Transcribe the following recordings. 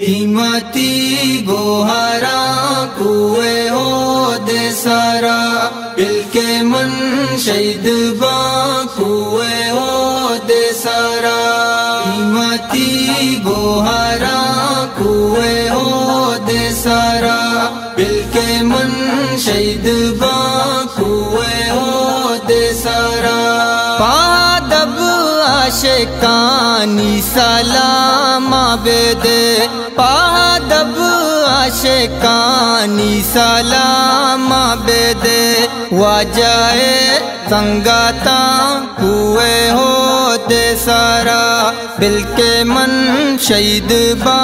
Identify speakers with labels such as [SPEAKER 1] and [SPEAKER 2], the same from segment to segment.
[SPEAKER 1] हिम्मती गोहरा कुए हो दे सारा दिल के मन शहीद बा कुए हो दे सारा हिम्मती गोहरा कुए हो दे सारा दिल के मन शहीद बा कुए हो दे सारा पादब आशिकानी सलाम आबेदे पादब आशिकानी सलाम आबेदे वाजाए संगाता हुए हो दे सारा दिल के मन शहीद बा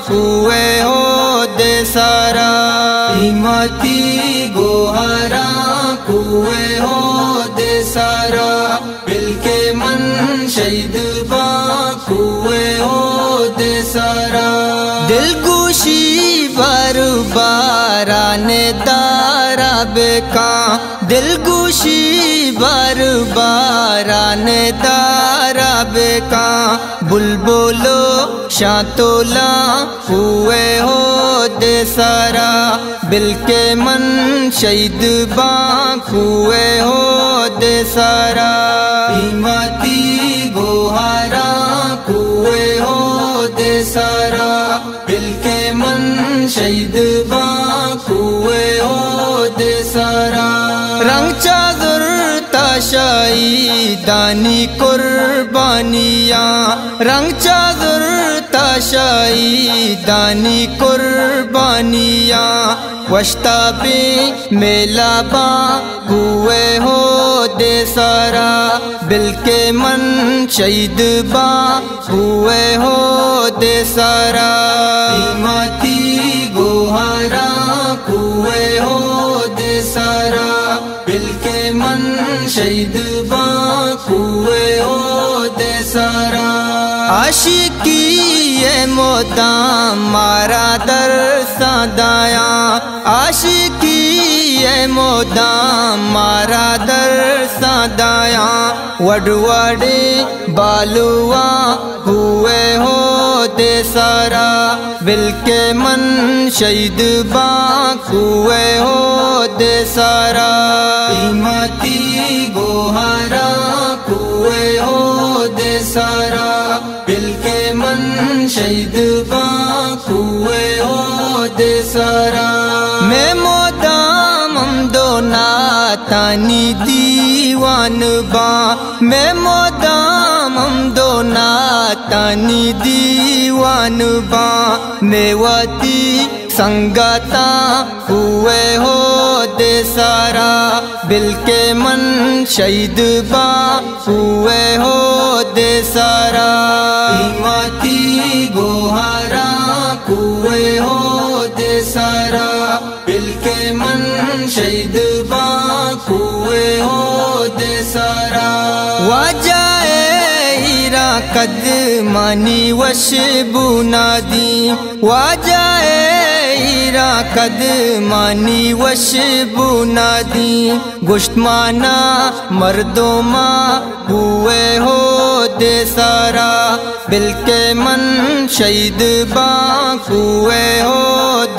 [SPEAKER 1] हुए हो दे सारा हिम्मती गोहरा कुए हो दे सारा दिल के मन शहीद बा कुए हो दे सारा दिल गुशी बरबाराने दारा बेका दिल गुशी बरबाराने दारा बेका बुलबुलो शातोला हुए हो दे सारा दिल के मन शहीद बा हुए हो दे सारा हिम्मती गोहरा कुए हो दे सारा दिल के मन शहीद बा कुए हो दे सारा रंग चादर ताशाईदानी कुर्बानियाँ रंग चादर ताशाईदानी कुर्बानियाँ वश्ताबे मेलाबा हुए हो दे सारा दिल के मन शहीद बा हुए हो दे सारा हिम्मती गोहरा कुए हो दे सारा दिल के मन शहीद बा हुए हो दे सारा आशिकी ये मोदाम मारा दर सादाया आशिकी ये मोदाम मारा दर सादाया वडवाड़े बालुआ हुए हो दे सारा दिल के मन शहीद बा हुए हो दे सारा हिम्मती गोहरा कुए हो दे सारा दिल के मन शहीद बा कुए हो दे सारा मैं मोदाम दो नातानी दीवान बा मैं मोदाम दो नातानी दीवान बा मेवती संगता हुए हो दे सारा दिल के मन शहीद बा हुए हो दे सारा हिम्मती गोहरा कुए हो दे सारा दिल के मन शहीद बा हुए हो दे सारा वाजाए हीरा कदमानी वश बुनादी वाजाए हीरा कदमानी वश बुनादी गुश्तमाना मर्दोमा हुए हो दे सारा दिल के मन शहीद बा हुए हो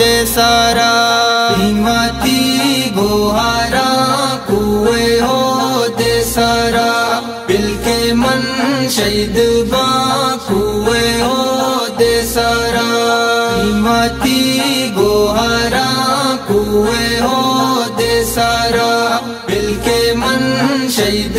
[SPEAKER 1] दे सारा हिम्मती गोहरा कुए हो दे सारा दिल के मन शहीद बा हुए हो दे सारा हिम्मती गोहरा कुए हो दे सारा दिल के मन शहीद